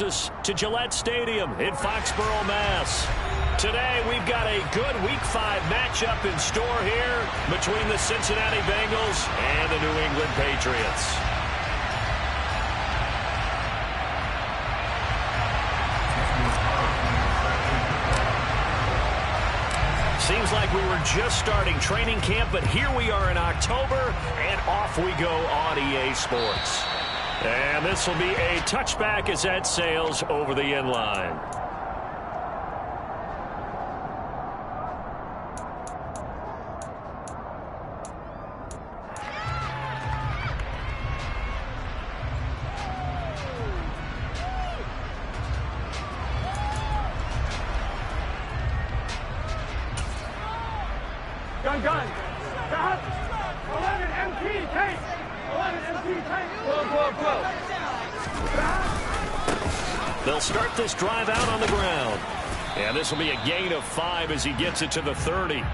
brings us to Gillette Stadium in Foxborough, Mass. Today, we've got a good Week 5 matchup in store here between the Cincinnati Bengals and the New England Patriots. Seems like we were just starting training camp, but here we are in October, and off we go on EA Sports. And this will be a touchback as that sails over the end line. Gun. Stop. 11 MT, take. 11 MT, take. Blow. They'll start this drive out on the ground. And this will be a gain of 5 as he gets it to the 30.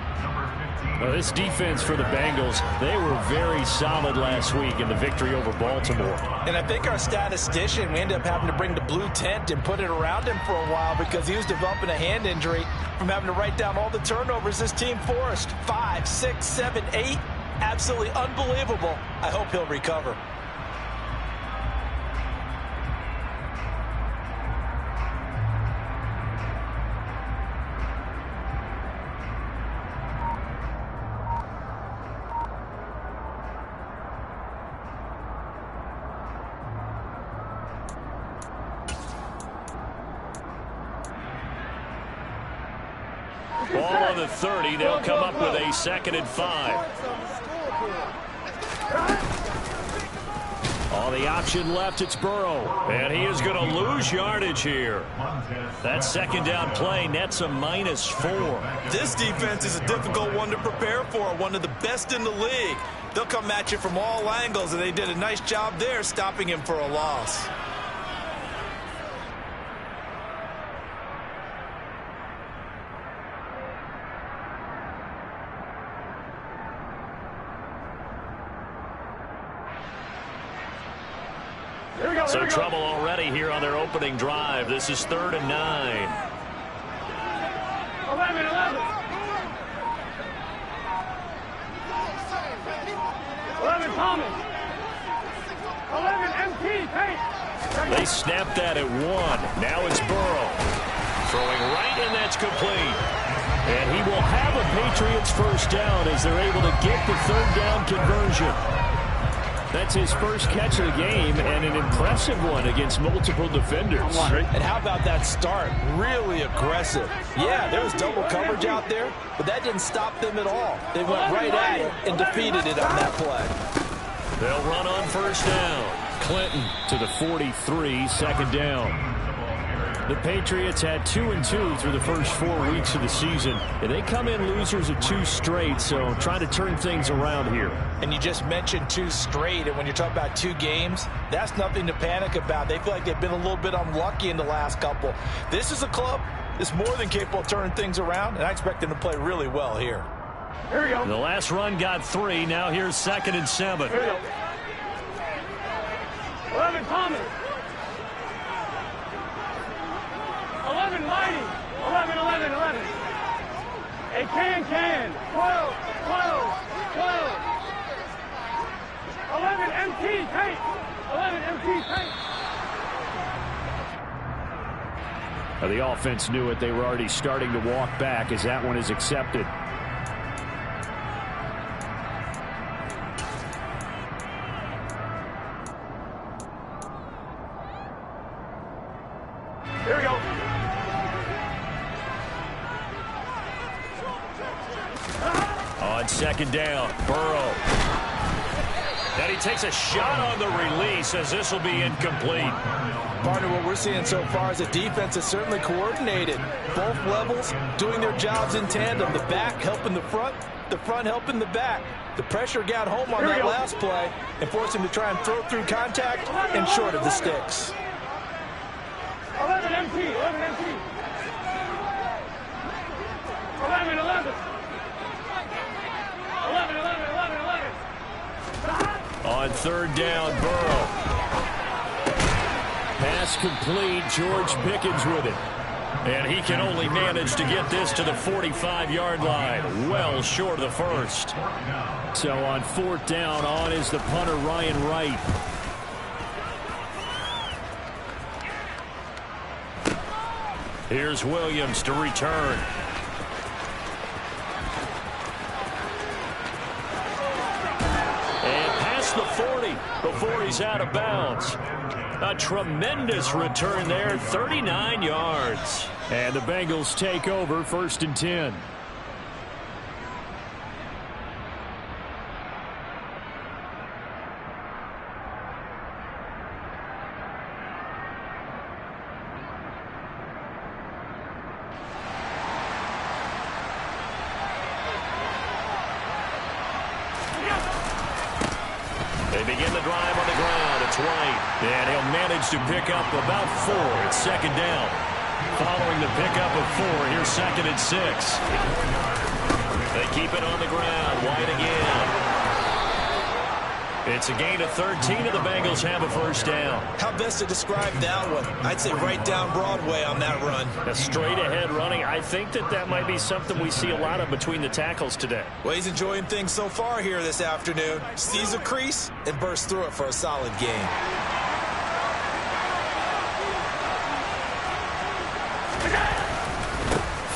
This defense for the Bengals, they were very solid last week in the victory over Baltimore. And I think our statistician, we ended up having to bring the blue tent and put it around him for a while because he was developing a hand injury from having to write down all the turnovers this team forced. 5, 6, 7, 8. Absolutely unbelievable. I hope he'll recover. Ball on the 30. They'll come up with a 2nd and 5. On the option left, it's Burrow. And he is going to lose yardage here. That 2nd down play nets a -4. This defense is a difficult one to prepare for, one of the best in the league. They'll come at you from all angles, and they did a nice job there stopping him for a loss. So trouble already here on their opening drive. This is 3rd and 9. 11. 11 Thomas. 11 MT, take. They snapped that at 1. Now it's Burrow. Throwing right, and that's complete. And he will have a Patriots first down as they're able to get the 3rd down conversion. That's his first catch of the game, and an impressive one against multiple defenders. And how about that start? Really aggressive. Yeah, there was double coverage out there, but that didn't stop them at all. They went right at it and defeated it on that play. They'll run on first down. Clinton to the 43, 2nd down. The Patriots had 2 and 2 through the first 4 weeks of the season. And they come in losers of 2 straight, so trying to turn things around here. And you just mentioned 2 straight, and when you're talking about 2 games, that's nothing to panic about. They feel like they've been a little bit unlucky in the last couple. This is a club that's more than capable of turning things around, and I expect them to play really well here. Here we go. The last run got 3. Now here's 2nd and 7. Here we go. 11 Thomas. 11 Mighty. 11. A can. 12. 11 MT, take. 11 MT, take. The offense knew it. They were already starting to walk back as that one is accepted. Here we go. On 2nd down, Burrow. And he takes a shot on the release as this will be incomplete. Partner, what we're seeing so far is the defense is certainly coordinated. Both levels doing their jobs in tandem. The back helping the front helping the back. The pressure got home on that last play and forced him to try and throw through contact and short of the sticks. 11 MT. 11. 11. On 3rd down, Burrow. Pass Pass complete. George Pickens with it. And he can only manage to get this to the 45-yard line. Well short of the first. So on 4th down, on is the punter, Ryan Wright. Here's Williams to return. And past the 40 before he's out of bounds. A tremendous return there, 39 yards. And the Bengals take over 1st and 10. They begin the drive on the ground. It's White. And he'll manage to pick up about 4. It's 2nd down. Following the pickup of 4, here's 2nd and 6. They keep it on the ground. White again. It's a gain of 13, and the Bengals have a 1st down. How best to describe that one? I'd say right down Broadway on that run. A straight-ahead running. I think that might be something we see a lot of between the tackles today. Well, he's enjoying things so far here this afternoon. Sees a crease and bursts through it for a solid gain.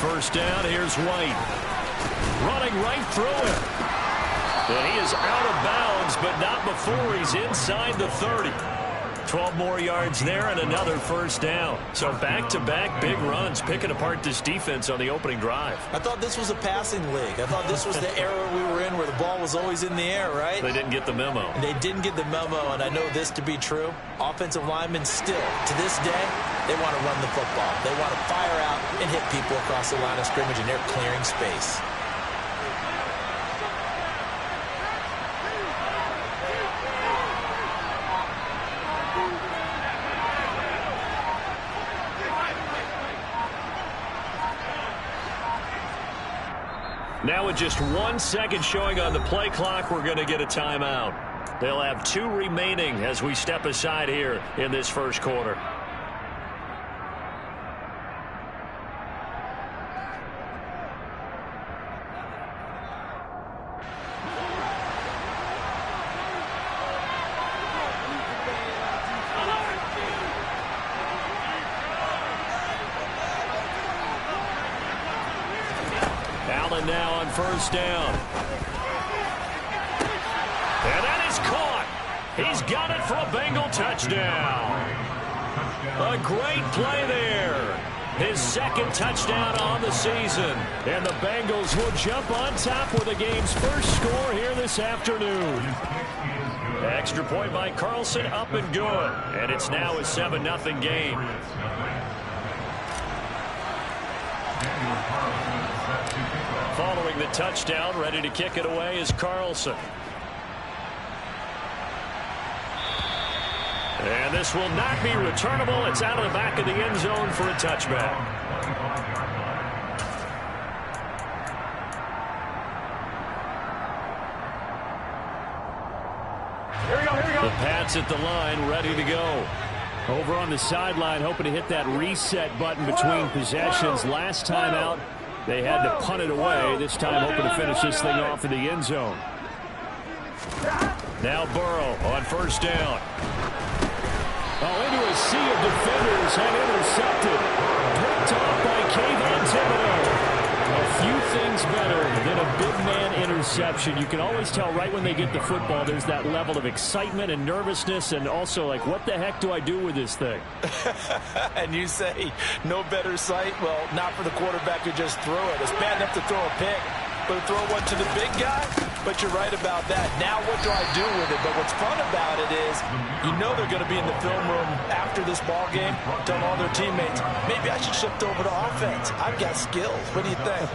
First down, here's White. Running right through it. And he is out of bounds, but not before he's inside the 30. 12 more yards there and another 1st down. So back-to-back big runs, picking apart this defense on the opening drive. I thought this was a passing league. I thought this was the era we were in where the ball was always in the air, right? They didn't get the memo. And they didn't get the memo, and I know this to be true. Offensive linemen still, to this day, they want to run the football. They want to fire out and hit people across the line of scrimmage, and they're clearing space. Now with just 1 second showing on the play clock, we're going to get a timeout. They'll have 2 remaining as we step aside here in this 1st quarter. Allen now on 1st down. And that is caught. He's got it for a Bengal touchdown. A great play there. His 2nd touchdown on the season. And the Bengals will jump on top with the game's first score here this afternoon. Extra point by Carlson, up and good. And it's now a 7-0 game. Following the touchdown, ready to kick it away is Carlson. And this will not be returnable. It's out of the back of the end zone for a touchback. Here we go, here we go. The Pats at the line, ready to go. Over on the sideline, hoping to hit that reset button between possessions. Last time out, they had to punt it away. This time, hoping to finish this thing off in the end zone. Now Burrow on 1st down. Oh, into a sea of defenders and intercepted. Picked off by Kayvon Thibodeau. A few things better than a big man interception. You can always tell right when they get the football, there's that level of excitement and nervousness, and also like, what the heck do I do with this thing? And you say, no better sight? Well, not for the quarterback who just threw it. It's bad enough to throw a pick, but to throw one to the big guy? But you're right about that. Now what do I do with it? But what's fun about it is you know they're going to be in the film room after this ball game, telling all their teammates, maybe I should shift over to offense. I've got skills. What do you think?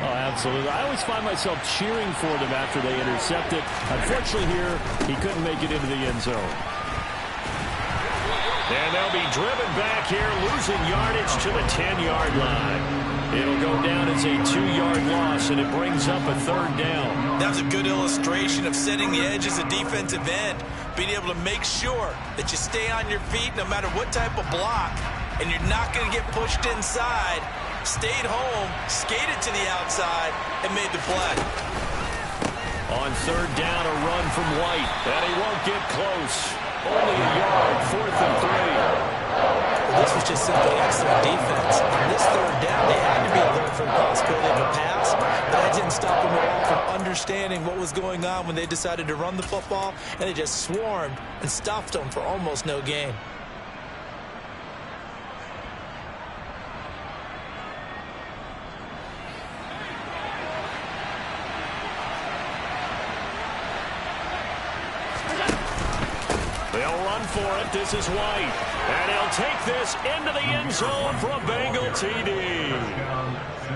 Oh, absolutely. I always find myself cheering for them after they intercept it. Unfortunately here, he couldn't make it into the end zone. And they'll be driven back here, losing yardage to the 10-yard line. It'll go down as a 2-yard loss, and it brings up a 3rd down. That was a good illustration of setting the edge as a defensive end. being able to make sure that you stay on your feet no matter what type of block, and you're not going to get pushed inside. Stayed home, skated to the outside, and made the play. On third down, a run from White, and he won't get close. Only a yard, 4th and 3. Well, this was just simply excellent defense. On this third down, they had to be alert for the possibility of a pass, but that didn't stop them at all from understanding what was going on when they decided to run the football, and they just swarmed and stuffed them for almost no gain. They'll run for it. This is White. And he'll take this into the end zone for a Bengal TD.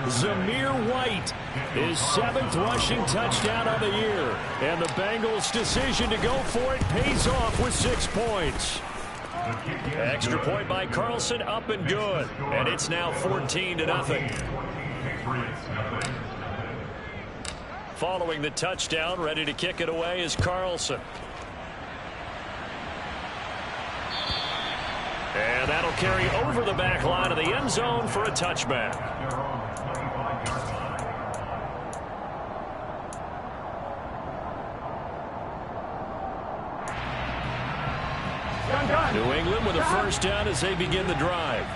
Zamir White, his 7th rushing touchdown of the year. And the Bengals' decision to go for it pays off with 6 points. Extra point by Carlson, up and good. And it's now 14-0. Following the touchdown, ready to kick it away is Carlson. And that'll carry over the back line of the end zone for a touchback. New England with a first down as they begin the drive.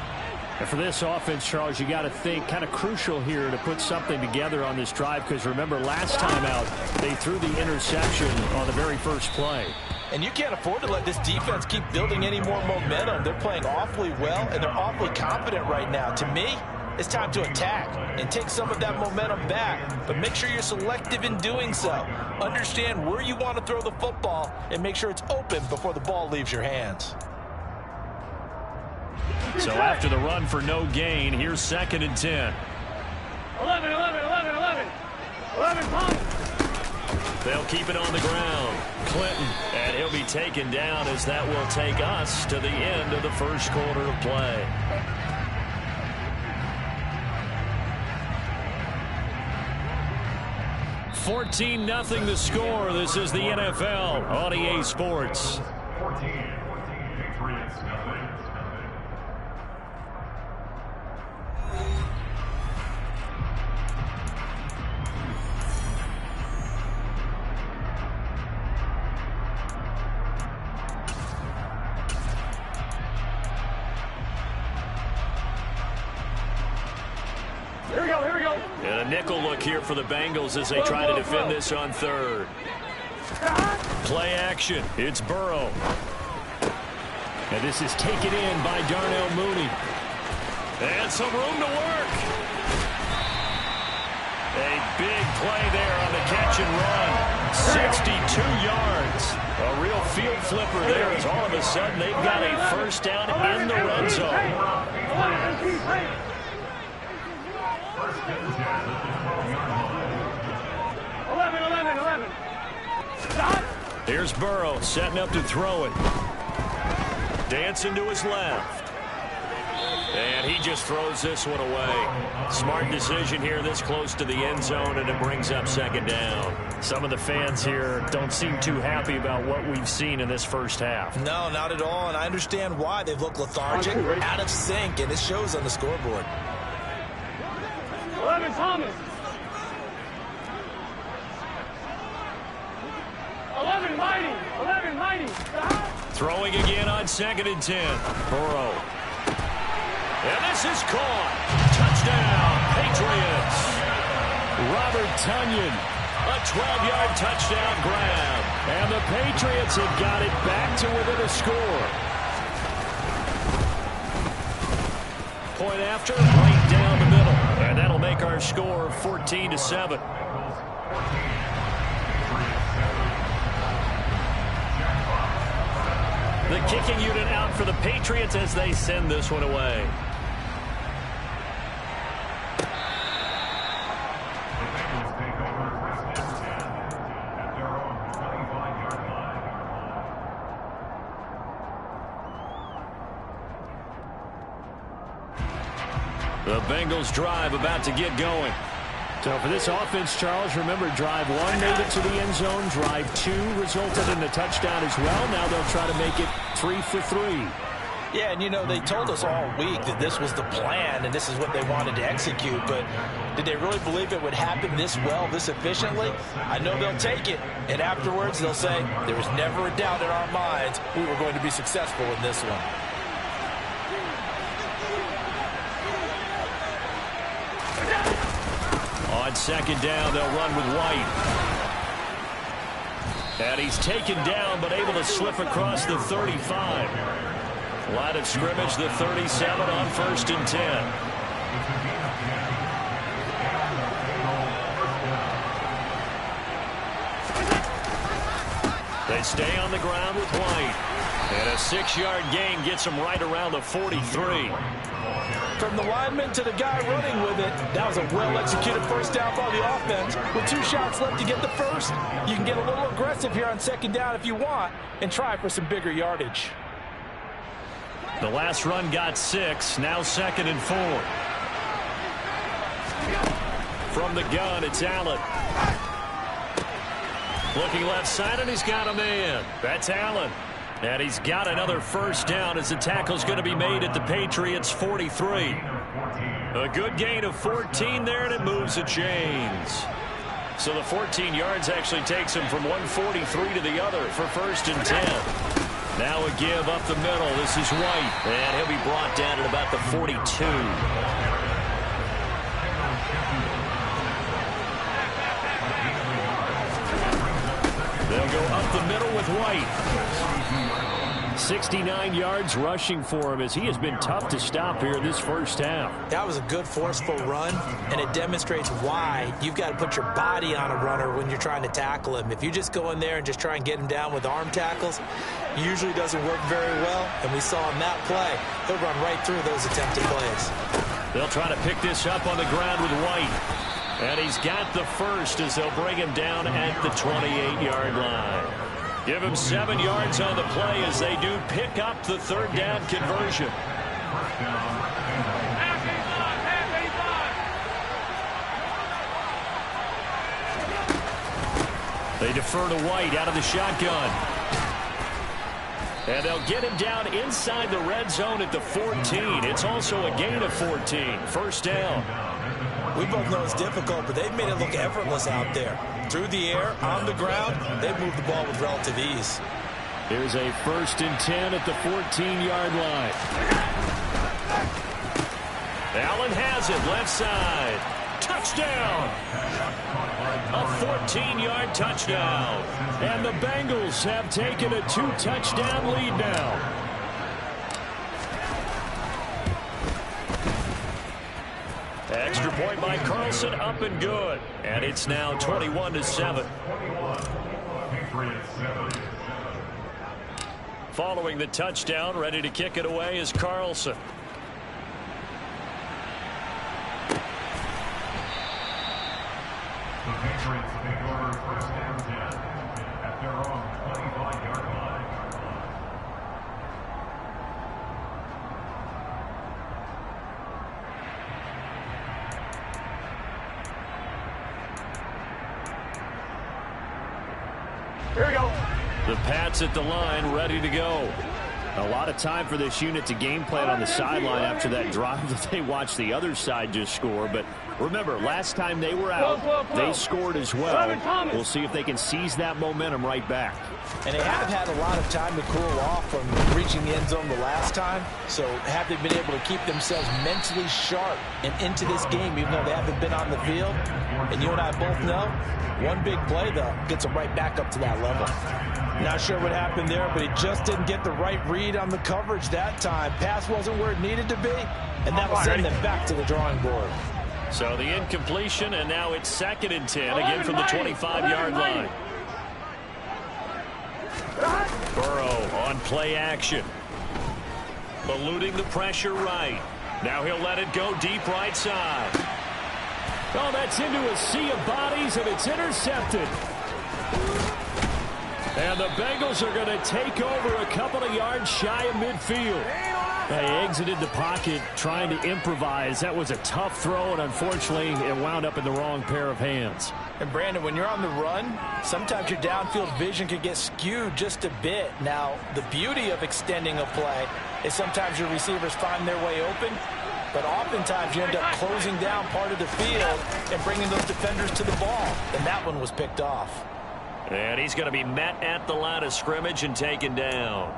And for this offense, Charles, you got to think kind of crucial here to put something together on this drive, because remember last time out they threw the interception on the very first play. And you can't afford to let this defense keep building any more momentum. They're playing awfully well, and they're awfully confident right now. To me, it's time to attack and take some of that momentum back. But make sure you're selective in doing so. Understand where you want to throw the football and make sure it's open before the ball leaves your hands. So after the run for no gain, here's 2nd and 10. 11, 11, Thomas. They'll keep it on the ground. Clinton, and he'll be taken down as that will take us to the end of the first quarter of play. $14-0 the score. This is the NFL on EA Sports. Here we go. And a nickel look here for the Bengals as they try to defend this on third. Play action. It's Burrow. And this is taken in by Darnell Mooney. And some room to work. A big play there on the catch and run. 62 yards. A real field flipper there as all of a sudden they've got a first down in the red zone. 11. Stop. Here's Burrow setting up to throw it. Dancing to his left. And he just throws this one away. Smart decision here this close to the end zone, and it brings up 2nd down. Some of the fans here don't seem too happy about what we've seen in this first half. No, not at all, and I understand why. They've looked lethargic, out of sync, and it shows on the scoreboard. 11, Thomas. 11, Mighty. Stop. Throwing again on 2nd and 10. Burrow. And this is caught. Touchdown, Patriots. Robert Tonyan. A 12-yard touchdown grab. And the Patriots have got it back to within a score. Point after, right down the middle. And that'll make our score 14-7. The kicking unit out for the Patriots as they send this one away. The Bengals drive about to get going. So for this offense, Charles, remember, drive 1 made it to the end zone. Drive 2 resulted in a touchdown as well. Now they'll try to make it 3 for 3. Yeah, and you know, they told us all week that this was the plan and this is what they wanted to execute, but did they really believe it would happen this well, this efficiently? I know they'll take it, and afterwards they'll say, there was never a doubt in our minds we were going to be successful in this one. On second down, they'll run with White. And he's taken down, but able to slip across the 35. Line of scrimmage, the 37 on 1st and 10. They stay on the ground with White. And a 6-yard gain gets them right around the 43. From the lineman to the guy running with it, that was a well-executed first down by the offense. With 2 shots left to get the first, you can get a little aggressive here on second down if you want and try for some bigger yardage. The last run got 6, now 2nd and 4. From the gun, it's Allen. Looking left side, and he's got a man. That's Allen. And he's got another first down as the tackle's going to be made at the Patriots' 43. A good gain of 14 there, and it moves the chains. So the 14 yards actually takes him from 143 to the other for 1st and 10. Now a give up the middle. This is White. And he'll be brought down at about the 42. They'll go up the middle with White. 69 yards rushing for him as he has been tough to stop here this first half. That was a good forceful run, and it demonstrates why you've got to put your body on a runner when you're trying to tackle him. If you just go in there and just try and get him down with arm tackles, it usually doesn't work very well, and we saw in that play, he'll run right through those attempted plays. They'll try to pick this up on the ground with White. And he's got the first as they'll bring him down at the 28-yard line. Give him 7 yards on the play as they do pick up the 3rd down conversion. They defer to White out of the shotgun. And they'll get him down inside the red zone at the 14. It's also a gain of 14. First down. We both know it's difficult, but they've made it look effortless out there. Through the air, on the ground, they've moved the ball with relative ease. Here's a 1st and 10 at the 14-yard line. Allen has it, left side. Touchdown! A 14-yard touchdown. And the Bengals have taken a 2-touchdown lead now. Extra point by Carlson, up and good. And it's now 21-7. Following the touchdown, ready to kick it away is Carlson. The Patriots take over first down 10 at their own 25-yard line. Here we go. The Pats at the line, ready to go. A lot of time for this unit to game plan on the sideline after that drive that they watched the other side just score. But remember, last time they were out, they scored as well. We'll see if they can seize that momentum right back. And they have had a lot of time to cool off from reaching the end zone the last time. So have they been able to keep themselves mentally sharp and into this game, even though they haven't been on the field? And you and I both know, one big play, though, gets them right back up to that level. Not sure what happened there, but he just didn't get the right read on the coverage that time. Pass wasn't where it needed to be, and that will send them back to the drawing board. So the incompletion, and now it's 2nd and 10, again from the 25-yard line. Burrow on play action. Eluding the pressure right. Now he'll let it go deep right side. Oh, that's into a sea of bodies, and it's intercepted. And the Bengals are going to take over a couple of yards shy of midfield. They exited the pocket trying to improvise. That was a tough throw, and unfortunately, it wound up in the wrong pair of hands. And, Brandon, when you're on the run, sometimes your downfield vision can get skewed just a bit. Now, the beauty of extending a play is sometimes your receivers find their way open, but oftentimes you end up closing down part of the field and bringing those defenders to the ball. And that one was picked off. And he's going to be met at the line of scrimmage and taken down.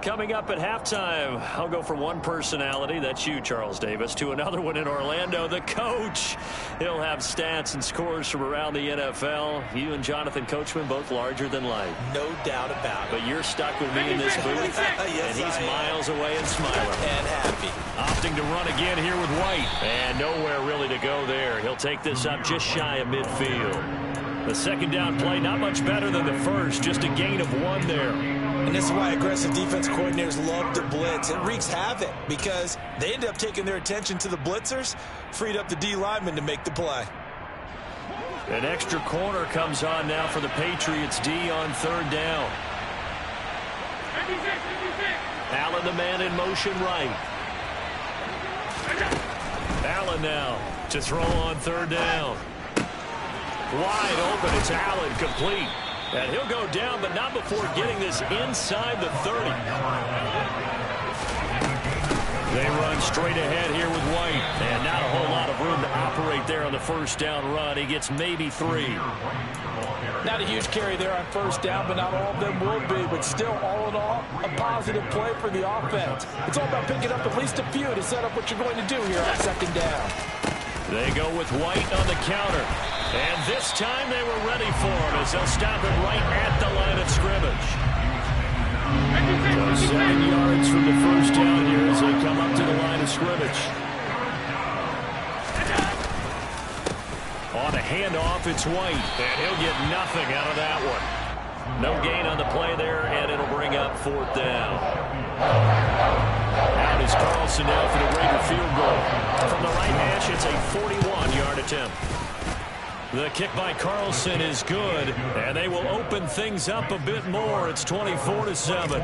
Coming up at halftime, I'll go from one personality, that's you, Charles Davis, to another one in Orlando, the coach. He'll have stats and scores from around the NFL. You and Jonathan Coachman, both larger than life. No doubt about it. But you're stuck with me in this booth, Yes, and he's miles away and smiling. And happy. Opting to run again here with White. And nowhere really to go there. He'll take this up just shy of midfield. The second down play, not much better than the first, just a gain of 1 there. And this is why aggressive defense coordinators love to blitz. It wreaks havoc because they end up taking their attention to the blitzers, freed up the D lineman to make the play. An extra corner comes on now for the Patriots D on third down. Allen, the man in motion right. Allen now to throw on third down. Wide open, it's Allen, complete. And he'll go down, but not before getting this inside the 30. They run straight ahead here with White. And not a whole lot of room to operate there on the first down run. He gets maybe 3. Not a huge carry there on first down, but not all of them will be. But still, all in all, a positive play for the offense. It's all about picking up at least a few to set up what you're going to do here on second down. They go with White on the counter. And this time they were ready for him as they'll stop him right at the line of scrimmage. So 7 yards from the first down here as they come up to the line of scrimmage. On a handoff, it's White. And he'll get nothing out of that one. No gain on the play there, and it'll bring up fourth down. Out is Carlson now for the Raider field goal. From the right hash, it's a 41-yard attempt. The kick by Carlson is good, and they will open things up a bit more. It's 24-7.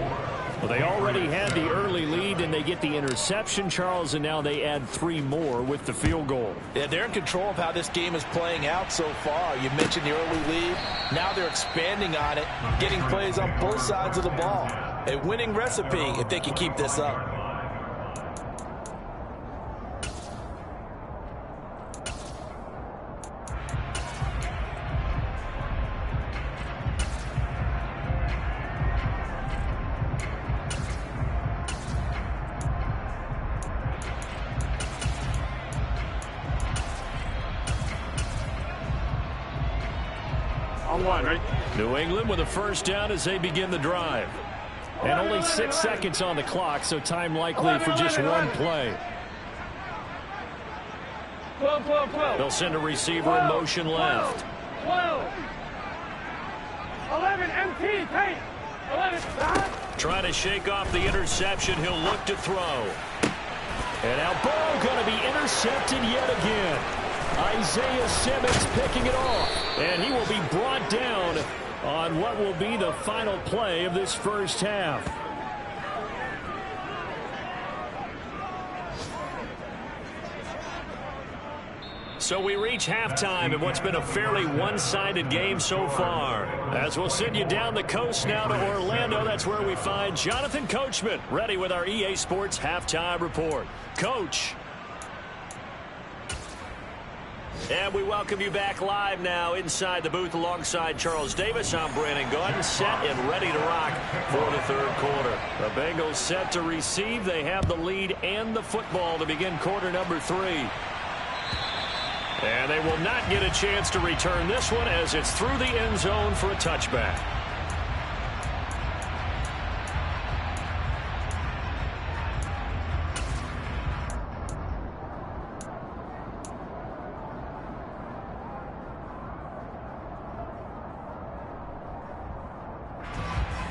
Well, they already had the early lead, and they get the interception, Charles, and now they add 3 more with the field goal. Yeah, they're in control of how this game is playing out so far. You mentioned the early lead. Now they're expanding on it, getting plays on both sides of the ball. A winning recipe if they can keep this up. New England with a first down as they begin the drive. And only 6 seconds on the clock, so time likely for just one play. 12. They'll send a receiver in motion left. 12. 11, MT, paint. 11, Trying to shake off the interception. He'll look to throw. And now ball going to be intercepted yet again. Isaiah Simmons picking it off. And he will be brought down on what will be the final play of this first half. So we reach halftime in what's been a fairly one-sided game so far. As we'll send you down the coast now to Orlando, that's where we find Jonathan Coachman, ready with our EA Sports Halftime Report. Coach. And we welcome you back live now inside the booth alongside Charles Davis. I'm Brandon Gaudin, set and ready to rock for the third quarter. The Bengals set to receive. They have the lead and the football to begin quarter number 3. And they will not get a chance to return this one as it's through the end zone for a touchback.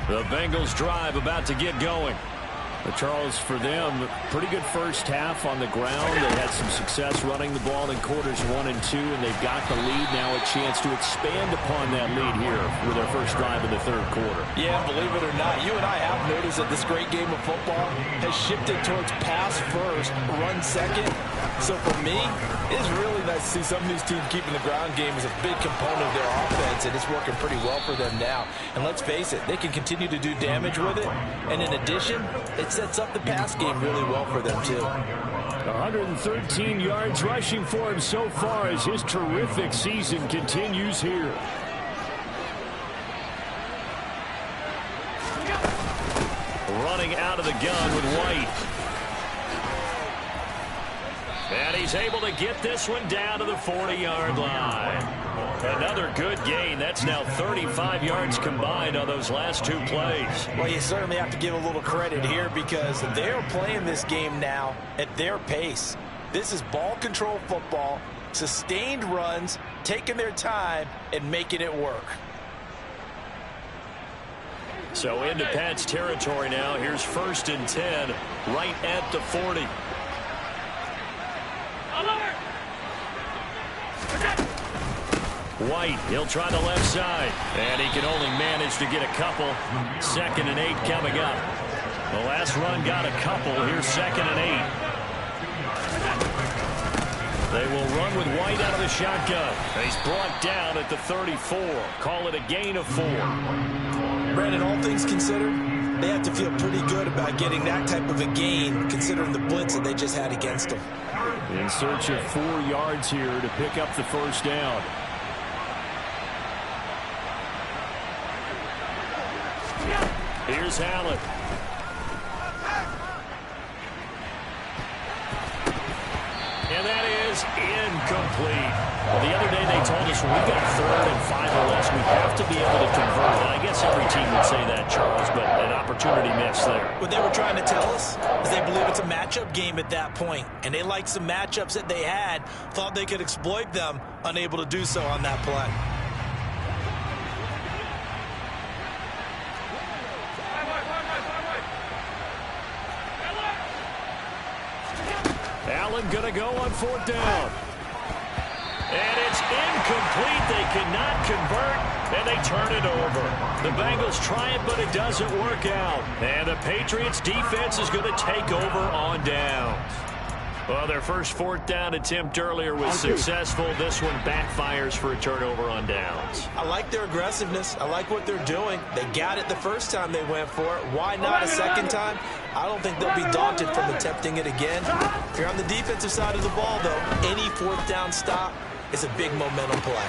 The Bengals drive about to get going. Charles, for them, pretty good first half on the ground. They had some success running the ball in quarters 1 and 2, and they've got the lead now, a chance to expand upon that lead here with their first drive in the third quarter. Yeah, believe it or not, you and I have noticed that this great game of football has shifted towards pass first, run second. So for me, it's really nice to see some of these teams keeping the ground game as a big component of their offense, and it's working pretty well for them now. And let's face it, they can continue to do damage with it. And in addition, it sets up the pass game really well for them too. 113 yards rushing for him so far as his terrific season continues here. Running out of the gun with White. And he's able to get this one down to the 40-yard line. Another good gain. That's now 35 yards combined on those last two plays. Well, you certainly have to give a little credit here because they're playing this game now at their pace. This is ball control football, sustained runs, taking their time, and making it work. So into Pat's territory now. Here's 1st and 10, right at the 40. White, he'll try the left side, and he can only manage to get a couple. 2nd and 8 coming up. The last run got a couple. Here's 2nd and 8. They will run with White out of the shotgun. He's brought down at the 34. Call it a gain of 4. Brandon, all things considered, they have to feel pretty good about getting that type of a gain, considering the blitz that they just had against them. In search of 4 yards here to pick up the first down. Here's Allen. And that is incomplete. Well, the other day they told us when we got 3rd and 5 or less, we have to be able to convert. And I guess every team would say that, Charles, but an opportunity missed there. What they were trying to tell us is they believe it's a matchup game at that point, and they liked some matchups that they had, thought they could exploit them, unable to do so on that play. Allen going to go on 4th down. And it's incomplete. They cannot convert, and they turn it over. The Bengals try it, but it doesn't work out. And the Patriots defense is going to take over on downs. Well, their first 4th down attempt earlier was successful. This one backfires for a turnover on downs. I like their aggressiveness. I like what they're doing. They got it the first time they went for it. Why not a second time? I don't think they'll be daunted from attempting it again. If you're on the defensive side of the ball, though, any 4th down stop is a big momentum play.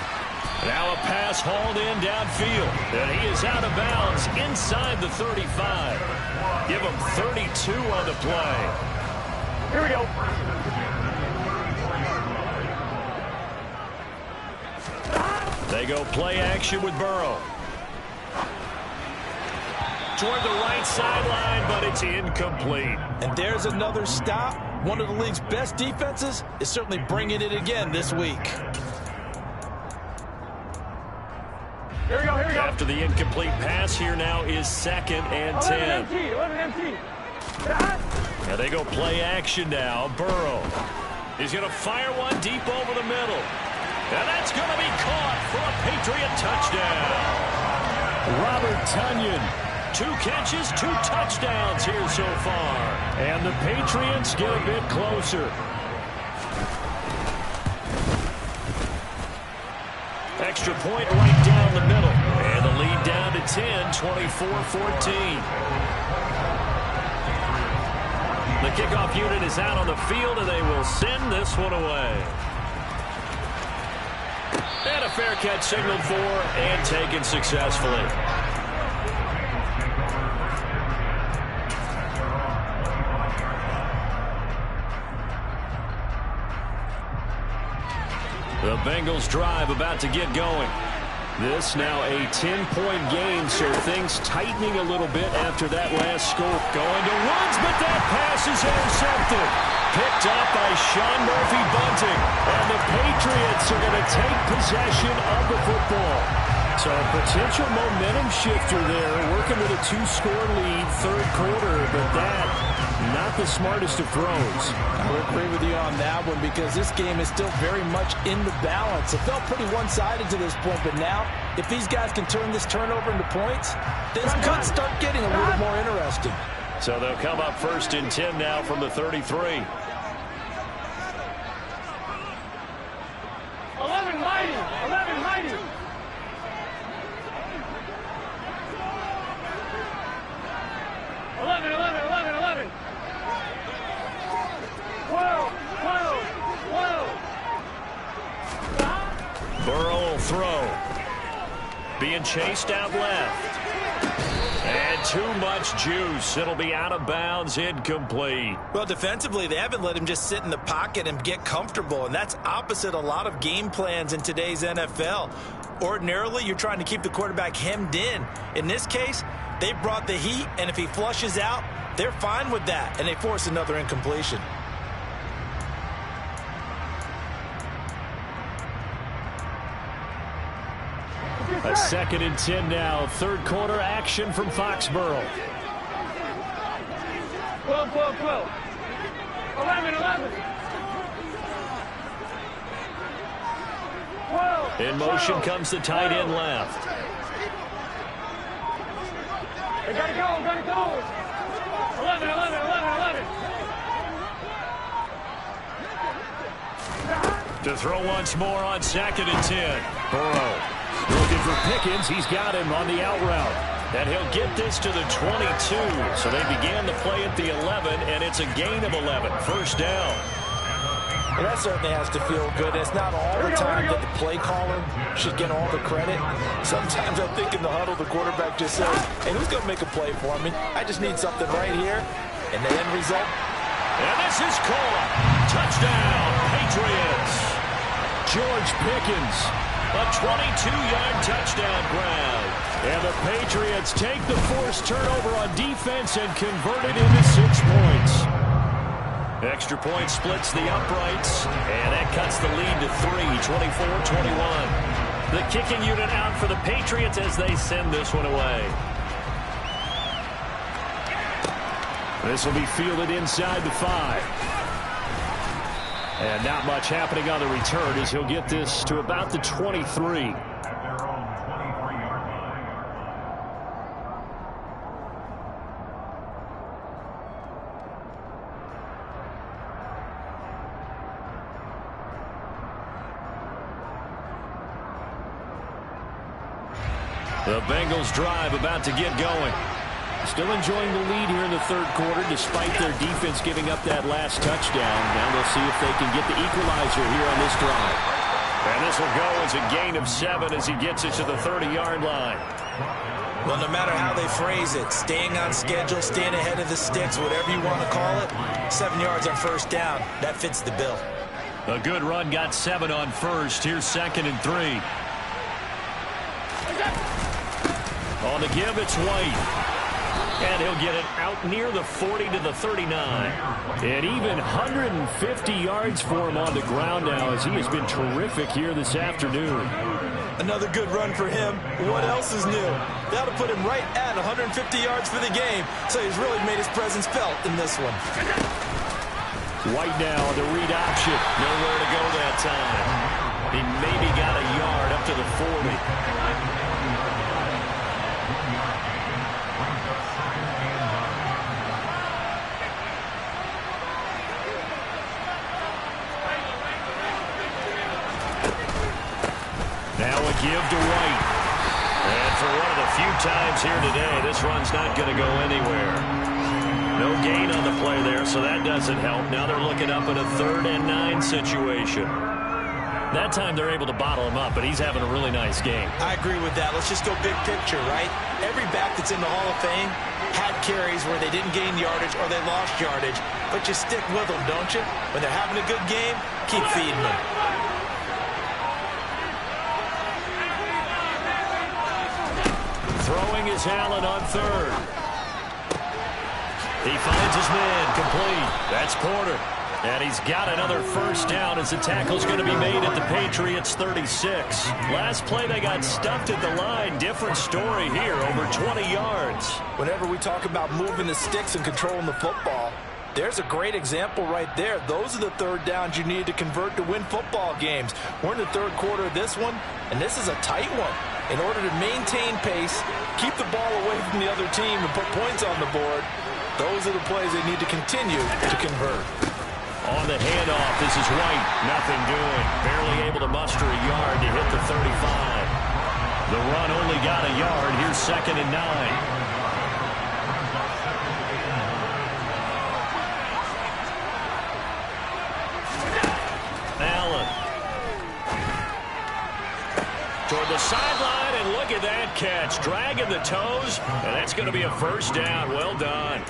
Now a pass hauled in downfield. And he is out of bounds inside the 35. Give him 32 on the play. Here we go. They go play action with Burrow. Toward the right sideline, but it's incomplete. And there's another stop. One of the league's best defenses is certainly bringing it again this week. Here we go, here we go. After the incomplete pass, here now is 2nd and 10. 11 empty. Now they go play action now. Burrow. He's going to fire one deep over the middle. And that's going to be caught for a Patriot touchdown. Robert Tonyan. 2 catches, 2 touchdowns here so far. And the Patriots get a bit closer. Extra point right down the middle. And the lead down to 10, 24-14. The kickoff unit is out on the field, and they will send this one away. And a fair catch signaled for and taken successfully. The Bengals drive about to get going. This now a 10-point game, so things tightening a little bit after that last score. Going to Woods, but that pass is intercepted. Picked up by Sean Murphy-Bunting. And the Patriots are going to take possession of the football. So a potential momentum shifter there, working with a 2-score lead, third quarter, but that, not the smartest of throws. I would agree with you on that one because this game is still very much in the balance. It felt pretty one-sided to this point, but now, if these guys can turn this turnover into points, things could start getting a little more interesting. So they'll come up 1st and 10 now from the 33. 11 mighty. 11 mighty. 11, 11, 11, 11. 12, 12, 12. Burrow will throw. Being chased out left. And too much juice. It'll be out of bounds, incomplete. Well, defensively, they haven't let him just sit in the pocket and get comfortable, and that's opposite a lot of game plans in today's NFL. Ordinarily, you're trying to keep the quarterback hemmed in. In this case, they brought the heat, and if he flushes out, they're fine with that, and they force another incompletion. A 2nd and 10 now. Third quarter action from Foxborough. 12, 12, 12. 11, 11. 12. In motion comes the tight end left. They gotta go, gotta go. 11, 11, 11, 11. To throw once more on 2nd and 10. Burrow looking for Pickens. He's got him on the out route. And he'll get this to the 22. So they began the play at the 11, and it's a gain of 11. First down. Well, that certainly has to feel good. It's not all the time that the play caller should get all the credit. Sometimes I think in the huddle, the quarterback just says, hey, who's going to make a play for me? I just need something right here. And the end result. And this is caught. Touchdown, Patriots. George Pickens. A 22-yard touchdown grab. And the Patriots take the forced turnover on defense and convert it into 6 points. Extra point splits the uprights, and that cuts the lead to 3, 24-21. The kicking unit out for the Patriots as they send this one away. This will be fielded inside the 5. And not much happening on the return as he'll get this to about the 23. The Bengals drive about to get going. Still enjoying the lead here in the third quarter despite their defense giving up that last touchdown. Now they'll see if they can get the equalizer here on this drive. And this will go as a gain of 7 as he gets it to the 30-yard line. Well, no matter how they phrase it, staying on schedule, staying ahead of the sticks, whatever you want to call it, 7 yards on first down, that fits the bill. A good run got 7 on first. Here's 2nd and 3. On the give, it's White. And he'll get it out near the 40 to the 39. And even 150 yards for him on the ground now as he has been terrific here this afternoon. Another good run for him. What else is new? That'll put him right at 150 yards for the game. So he's really made his presence felt in this one. White now on the read option. Nowhere to go that time. He maybe got a yard up to the 40. Now a give to White. And for one of the few times here today, this run's not going to go anywhere. No gain on the play there, so that doesn't help. Now they're looking up at a 3rd and 9 situation. That time they're able to bottle him up, but he's having a really nice game. I agree with that. Let's just go big picture, right? Every back that's in the Hall of Fame had carries where they didn't gain yardage or they lost yardage, but you stick with them, don't you? When they're having a good game, keep feeding them. Throwing is Allen on 3rd. He finds his man complete. That's Porter. And he's got another first down as the tackle's going to be made at the Patriots 36. Last play they got stuffed at the line. Different story here, over 20 yards. Whenever we talk about moving the sticks and controlling the football, there's a great example right there. Those are the third downs you need to convert to win football games. We're in the third quarter of this one, and this is a tight one. In order to maintain pace, keep the ball away from the other team, and put points on the board, those are the plays they need to continue to convert. On the handoff, this is White. Nothing doing. Barely able to muster a yard to hit the 35. The run only got a yard. Here's 2nd and 9. Allen. Toward the sideline, and look at that catch. Dragging the toes, and that's going to be a first down. Well done.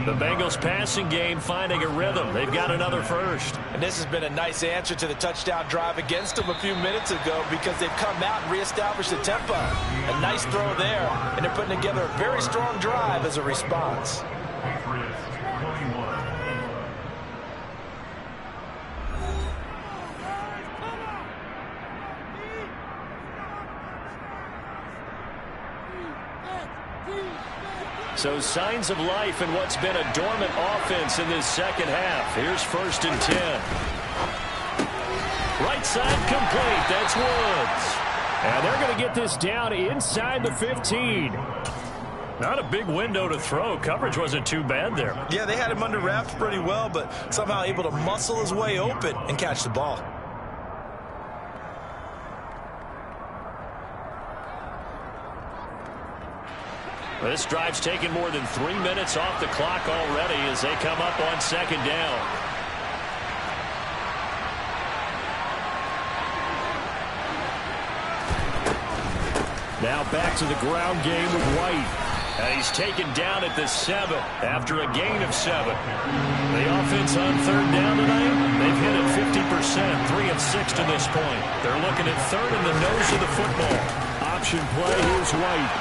The Bengals passing game finding a rhythm. They've got another first. And this has been a nice answer to the touchdown drive against them a few minutes ago, because they've come out and reestablished the tempo. A nice throw there, and they're putting together a very strong drive as a response. Patriots 21. So signs of life in what's been a dormant offense in this second half. Here's 1st and 10. Right side complete. That's Woods. And they're going to get this down inside the 15. Not a big window to throw. Coverage wasn't too bad there. Yeah, they had him under wraps pretty well, but somehow able to muscle his way open and catch the ball. This drive's taken more than 3 minutes off the clock already as they come up on 2nd down. Now back to the ground game with White. And he's taken down at the 7 after a gain of 7. The offense on 3rd down tonight, they've hit it 50%, 3 of 6 to this point. They're looking at 3rd in the nose of the football. Option play, here's White.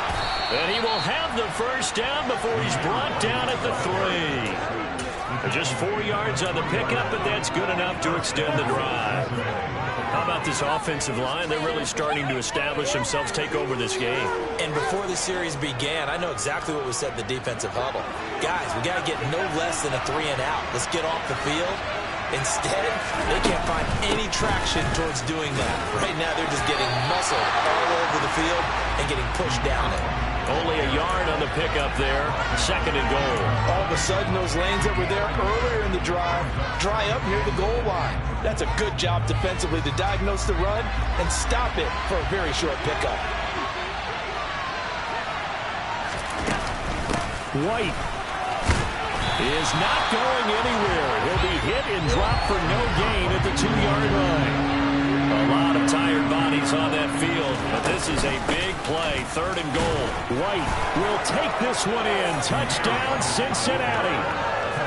And he will have the first down before he's brought down at the 3. Just 4 yards on the pickup, but that's good enough to extend the drive. How about this offensive line? They're really starting to establish themselves, take over this game. And before the series began, I know exactly what was said in the defensive huddle. Guys, we got to get no less than a 3 and out. Let's get off the field. Instead, they can't find any traction towards doing that. Right now, they're just getting muscled all over the field and getting pushed down it. Only a yard on the pickup there. 2nd and goal. All of a sudden, those lanes that were there earlier in the drive dry up near the goal line. That's a good job defensively to diagnose the run and stop it for a very short pickup. White is not going anywhere. He'll be hit and dropped for no gain at the 2-yard line. A lot of tired bodies on that field, but this is a big play. 3rd and goal. White will take this one in. Touchdown, Cincinnati.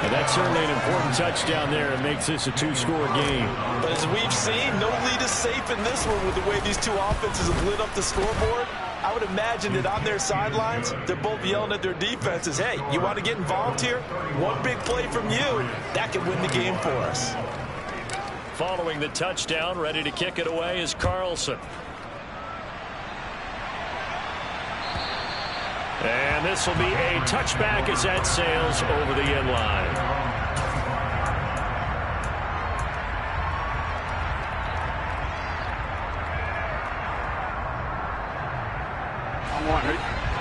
And that's certainly an important touchdown there. It makes this a 2-score game. But as we've seen, no lead is safe in this one with the way these two offenses have lit up the scoreboard. I would imagine that on their sidelines, they're both yelling at their defenses, hey, you want to get involved here? One big play from you, that could win the game for us. Following the touchdown, ready to kick it away is Carlson. And this will be a touchback as that sails over the end line.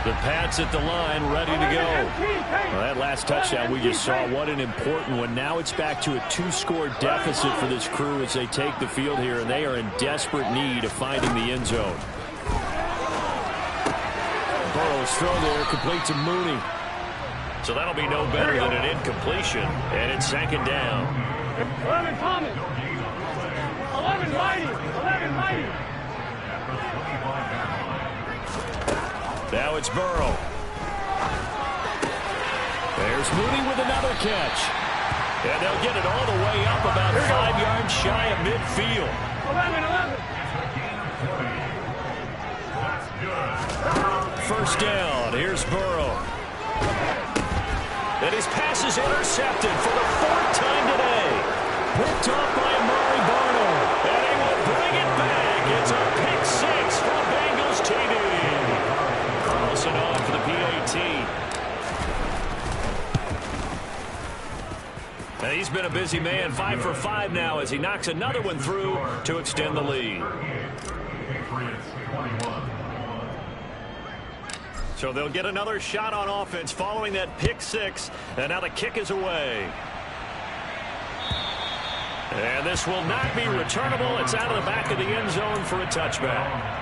The Pats at the line, ready to go. Well, that last touchdown we just saw, what an important one. Now it's back to a 2-score deficit for this crew as they take the field here, and they are in desperate need of finding the end zone. Burrow's throw there, complete to Mooney. So that'll be no better than an incompletion, and it's 2nd down. 11 Thomas. 11 Mighty. 11 Mighty. Now it's Burrow. There's Mooney with another catch. And they'll get it all the way up about 5 yards shy of midfield. 11. First down. Here's Burrow. And his pass is intercepted for the 4th time today. Picked off by Amari Barno. And he will bring it back. It's a pick six from Bengals TD. Carlson on for the PAT. And he's been a busy man. 5 for 5 now as he knocks another one through to extend the lead. So they'll get another shot on offense following that pick six. And now the kick is away. And this will not be returnable. It's out of the back of the end zone for a touchback.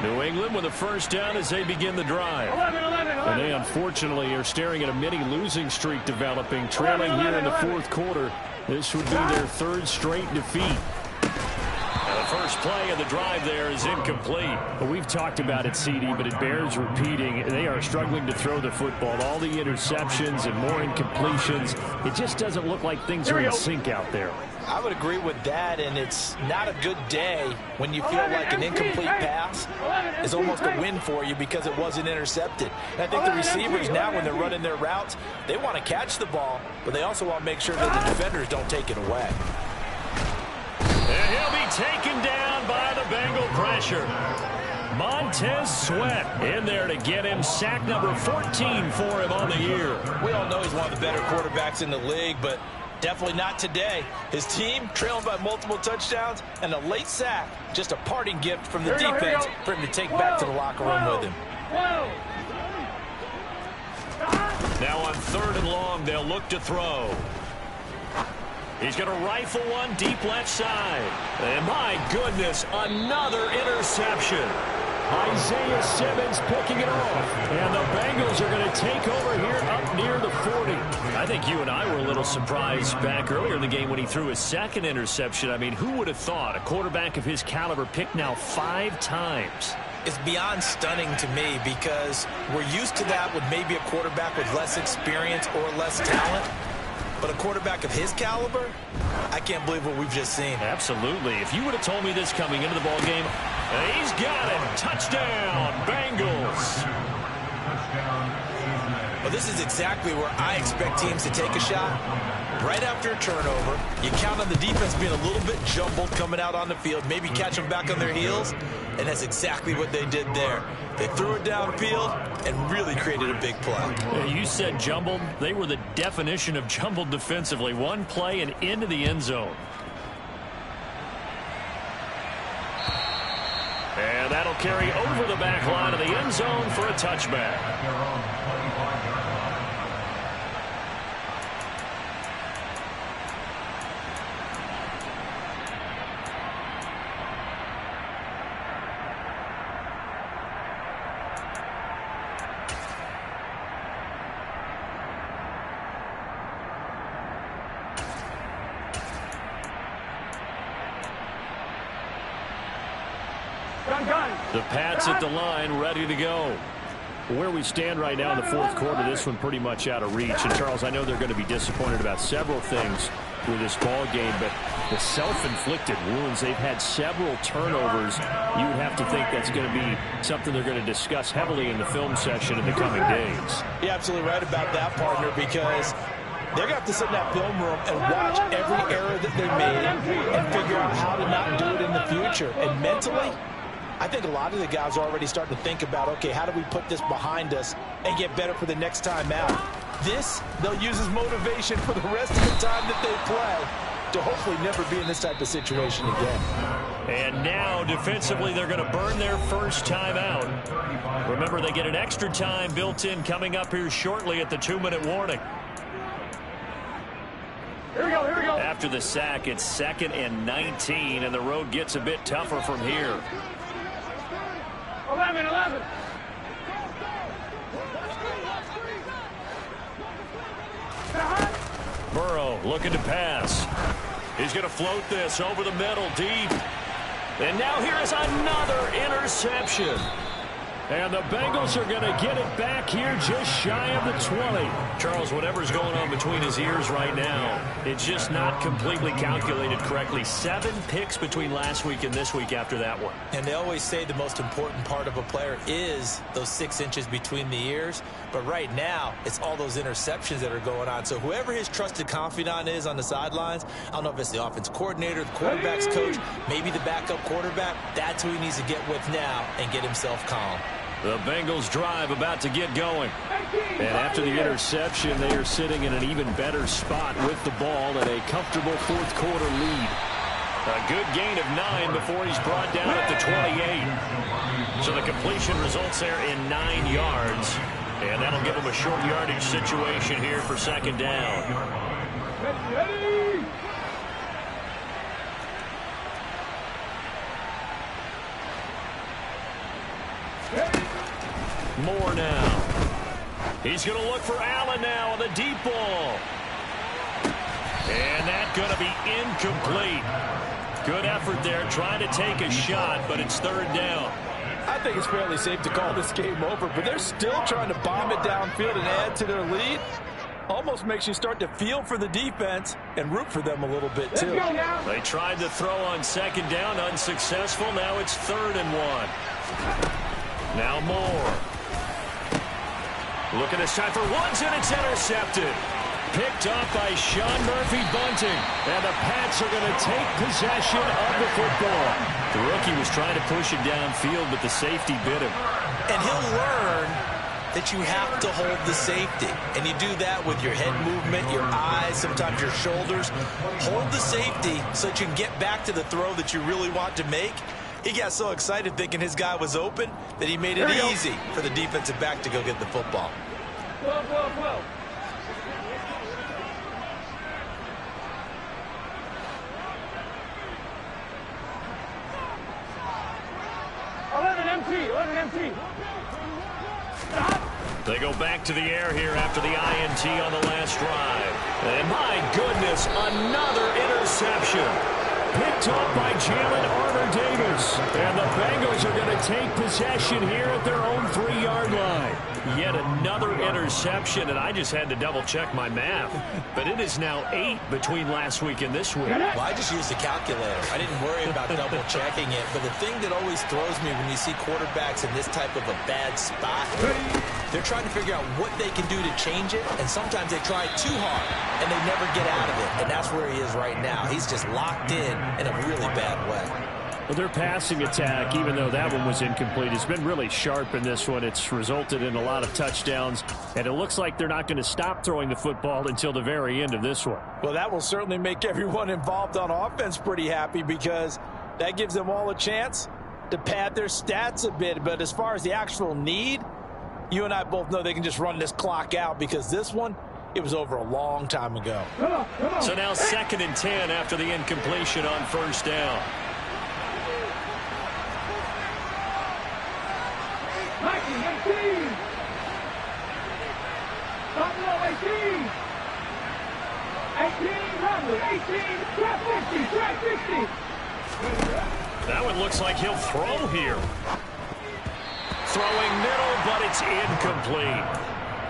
New England with a first down as they begin the drive. 11. And they unfortunately are staring at a mini losing streak developing, trailing here in the fourth quarter. This would be their third straight defeat. The first play of the drive there is incomplete. Well, we've talked about it, CD, but it bears repeating. They are struggling to throw the football. All the interceptions and more incompletions. It just doesn't look like things are in sync out there. I would agree with that, and it's not a good day when you feel like an incomplete pass is almost a win for you because it wasn't intercepted. And I think the receivers now, when they're running their routes, they want to catch the ball, but they also want to make sure that the defenders don't take it away. And he'll be taken down by the Bengal pressure. Montez Sweat in there to get him sack number 14 for him on the year. We all know he's one of the better quarterbacks in the league, but definitely not today. His team trailing by multiple touchdowns and a late sack. Just a parting gift from the defense for him to take back to the locker room with him. Now on 3rd and long, they'll look to throw. He's going to rifle one deep left side. And my goodness, another interception. Isaiah Simmons picking it off. And the Bengals are going to take over here up near the 40. I think you and I were a little surprised back earlier in the game when he threw his second interception. I mean, who would have thought a quarterback of his caliber picked now 5 times? It's beyond stunning to me because we're used to that with maybe a quarterback with less experience or less talent. But a quarterback of his caliber, I can't believe what we've just seen. Absolutely. If you would have told me this coming into the ball game, he's got it. Touchdown, Bengals. Well, this is exactly where I expect teams to take a shot. Right after a turnover, you count on the defense being a little bit jumbled coming out on the field, maybe catch them back on their heels, and that's exactly what they did there. They threw it downfield and really created a big play. You said jumbled. They were the definition of jumbled defensively. One play and into the end zone. And that'll carry over the back line of the end zone for a touchback. The Pats at the line, ready to go. Where we stand right now in the fourth quarter, this one pretty much out of reach. And, Charles, I know they're going to be disappointed about several things with this ball game, but the self-inflicted wounds, they've had several turnovers. You would have to think that's going to be something they're going to discuss heavily in the film session in the coming days. You're absolutely right about that, partner, because they're going to have to sit in that film room and watch every error that they made and figure out how to not do it in the future. And mentally, I think a lot of the guys are already starting to think about, okay, how do we put this behind us and get better for the next time out? This, they'll use as motivation for the rest of the time that they play to hopefully never be in this type of situation again. And now, defensively, they're going to burn their first time out. Remember, they get an extra time built in coming up here shortly at the 2-minute warning. Here we go. After the sack, it's 2nd and 19, and the road gets a bit tougher from here. 11. Burrow looking to pass. He's going to float this over the middle deep. And now here is another interception. And the Bengals are going to get it back here just shy of the 20. Charles, whatever's going on between his ears right now, it's just not completely calculated correctly. 7 picks between last week and this week after that one. And they always say the most important part of a player is those 6 inches between the ears. But right now, it's all those interceptions that are going on. So whoever his trusted confidant is on the sidelines, I don't know if it's the offense coordinator, the quarterback's coach, maybe the backup quarterback, that's who he needs to get with now and get himself calm. The Bengals drive about to get going. And after the interception, they are sitting in an even better spot with the ball at a comfortable fourth quarter lead. A good gain of 9 before he's brought down at the 28. So the completion results there in 9 yards. And that'll give him a short yardage situation here for second down. Moore now. He's going to look for Allen now on the deep ball. And that's going to be incomplete. Good effort there trying to take a shot, but it's third down. I think it's fairly safe to call this game over, but they're still trying to bomb it downfield and add to their lead. Almost makes you start to feel for the defense and root for them a little bit, too. They tried to throw on second down, unsuccessful. Now it's 3rd and 1. Now Moore. Looking this time for Woods, and it's intercepted. Picked off by Sean Murphy-Bunting. And the Pats are going to take possession of the football. The rookie was trying to push it downfield, but the safety bit him. And he'll learn that you have to hold the safety. And you do that with your head movement, your eyes, sometimes your shoulders. Hold the safety so that you can get back to the throw that you really want to make. He got so excited thinking his guy was open that he made it easy for the defensive back to go get the football. 11 empty. Stop. They go back to the air here after the INT on the last drive. And my goodness, another interception. Picked off by Jalen Armour-Davis. And the Bengals are going to take possession here at their own 3-yard line. Yet another interception, and I just had to double-check my math. But it is now 8 between last week and this week. Well, I just used the calculator. I didn't worry about double-checking it. But the thing that always throws me when you see quarterbacks in this type of a bad spot, they're trying to figure out what they can do to change it. And sometimes they try too hard, and they never get out of it. And that's where he is right now. He's just locked in a really bad way. Well, their passing attack, even though that one was incomplete, has been really sharp in this one. It's resulted in a lot of touchdowns, and it looks like they're not going to stop throwing the football until the very end of this one. Well, that will certainly make everyone involved on offense pretty happy because that gives them all a chance to pad their stats a bit. But as far as the actual need, you and I both know they can just run this clock out because this one, it was over a long time ago. So now 2nd and 10 after the incompletion on first down. Mikey, 18. Buffalo, 18. 18, Robert, 18. Try 50. That one looks like he'll throw here. Throwing middle, but it's incomplete.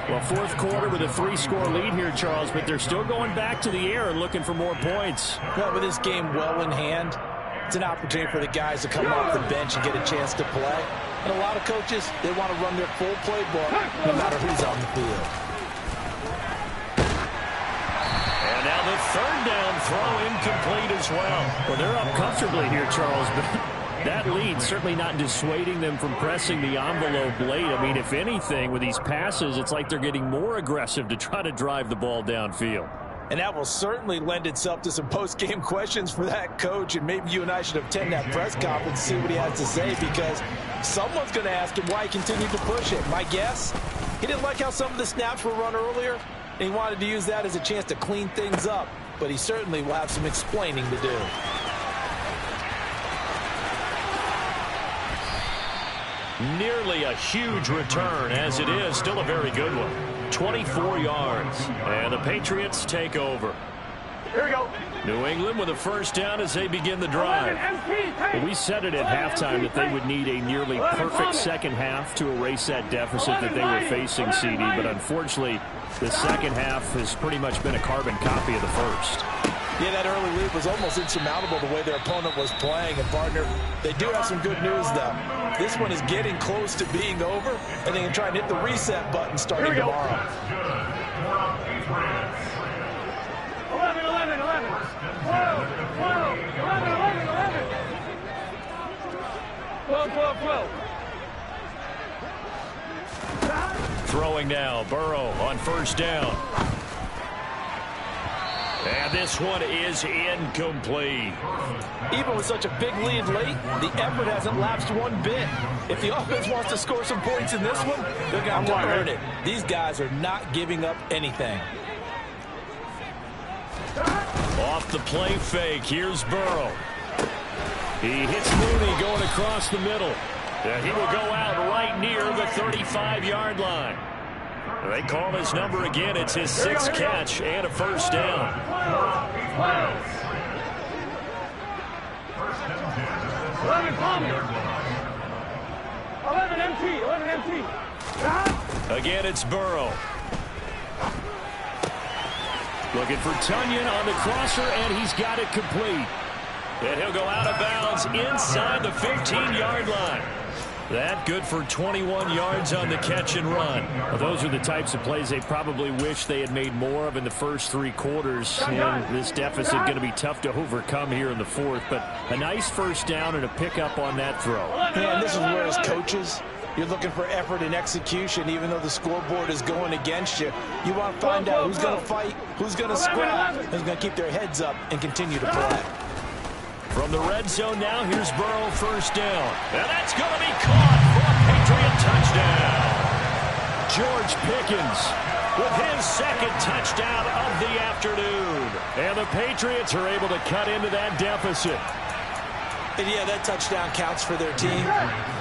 Well, fourth quarter with a 3-score lead here, Charles, but they're still going back to the air and looking for more points. Well, with this game well in hand, it's an opportunity for the guys to come off the bench and get a chance to play. And a lot of coaches, they want to run their full playbook no matter who's on the field. And now the 3rd down throw incomplete as well. Well, they're up comfortably here, Charles, but that lead certainly not dissuading them from pressing the envelope late. I mean, if anything, with these passes, it's like they're getting more aggressive to try to drive the ball downfield. And that will certainly lend itself to some post-game questions for that coach. And maybe you and I should attend that press conference and see what he has to say because someone's going to ask him why he continued to push it. My guess, he didn't like how some of the snaps were run earlier, and he wanted to use that as a chance to clean things up. But he certainly will have some explaining to do. Nearly a huge return, as it is. Still a very good one. 24 yards. And the Patriots take over. Here we go. New England with a first down as they begin the drive. Well, we said it at halftime that they would need a nearly perfect second half to erase that deficit that they were facing, CD. But unfortunately, the second half has pretty much been a carbon copy of the first. Yeah, that early lead was almost insurmountable the way their opponent was playing. And, partner, they do have some good news, though. This one is getting close to being over, and they can try and hit the reset button starting tomorrow. 11, 11, 11. 12, 12, 11, 11, 11. 12, 12, 12. Throwing now, Burrow on first down. And this one is incomplete. Even with such a big lead late, the effort hasn't lapsed one bit. If the offense wants to score some points in this one, they're going to have to earn it. These guys are not giving up anything. Off the play fake, here's Burrow. He hits Mooney going across the middle. And he will go out right near the 35-yard line. They call his number again. It's his 6th catch and a first down. 11 Palmer. 11 MT. 11 MT. Again, it's Burrow. Looking for Tunyon on the crosser, and he's got it complete. And he'll go out of bounds inside the 15-yard line. That good for 21 yards on the catch and run. Well, those are the types of plays they probably wish they had made more of in the first 3 quarters. And this deficit going to be tough to overcome here in the 4th. But a nice first down and a pickup on that throw. Man, this is where as coaches, you're looking for effort and execution, even though the scoreboard is going against you. You want to find out who's going to fight, who's going to scrap, who's going to keep their heads up and continue to play. From the red zone now, here's Burrow first down. And that's going to be caught for a Patriot touchdown. George Pickens with his 2nd touchdown of the afternoon. And the Patriots are able to cut into that deficit. And yeah, that touchdown counts for their team,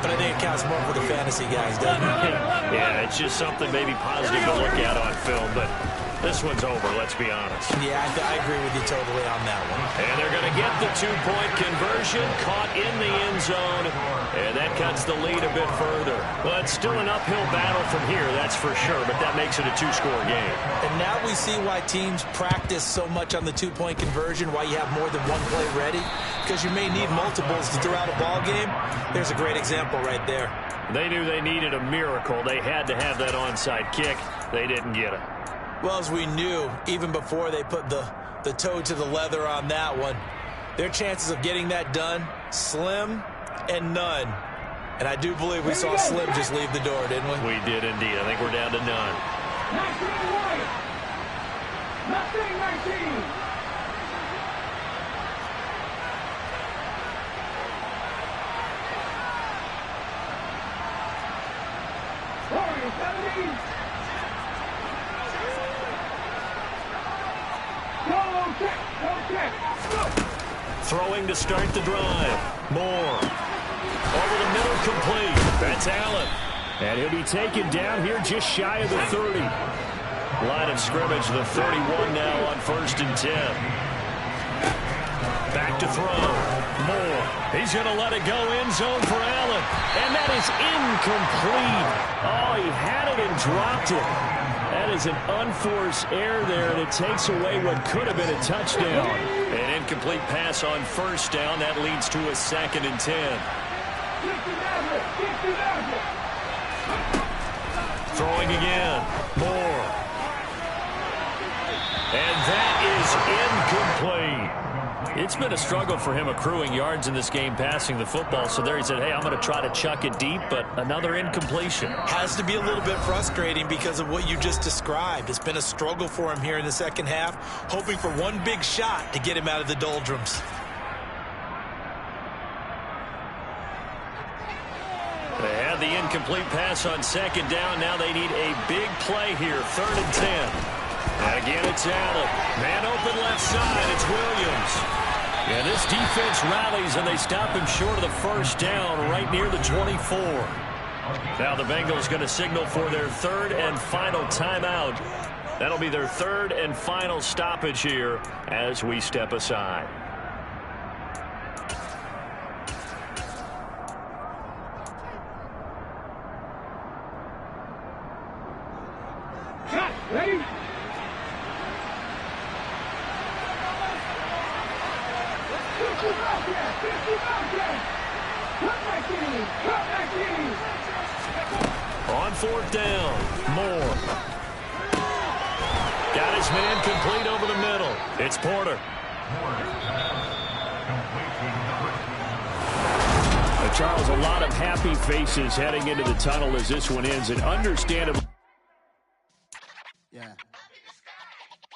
but I think it counts more for the fantasy guys, doesn't it? Yeah, it's just something maybe positive to look at on film, but this one's over, let's be honest. Yeah, I agree with you totally on that one. And they're going to get the 2-point conversion, caught in the end zone, and that cuts the lead a bit further. Well, it's still an uphill battle from here, that's for sure, but that makes it a 2-score game. And now we see why teams practice so much on the 2-point conversion, why you have more than one play ready, because you may need multiples to throw out a ball game. There's a great example right there. They knew they needed a miracle. They had to have that onside kick. They didn't get it. Well, as we knew, even before they put the toe to the leather on that one, their chances of getting that done, slim and none. And I do believe we saw Slim just leave the door, didn't we? We did indeed. I think we're down to none. 19. Throwing to start the drive. Moore. Over the middle, complete. That's Allen. And he'll be taken down here just shy of the 30. Line of scrimmage, the 31 now on 1st and 10. Back to throw. Moore. He's going to let it go end zone for Allen. And that is incomplete. Oh, he had it and dropped it. That is an unforced error there, and it takes away what could have been a touchdown. An incomplete pass on first down. That leads to a 2nd and 10. Throwing again. Moore. And that is incomplete. It's been a struggle for him accruing yards in this game passing the football. So there he said, hey, I'm going to try to chuck it deep, but another incompletion. Has to be a little bit frustrating because of what you just described. It's been a struggle for him here in the second half, hoping for one big shot to get him out of the doldrums. They had the incomplete pass on 2nd down. Now they need a big play here, 3rd and 10. Again, it's Allen. Man open left side. It's Williams. Yeah, this defense rallies, and they stop him short of the first down right near the 24. Now the Bengals going to signal for their 3rd and final timeout That'll be their third and final stoppage here as we step aside. Ready? On fourth down, Moore. Got his man complete over the middle. It's Porter. Charles, a lot of happy faces heading into the tunnel as this one ends. And understandable.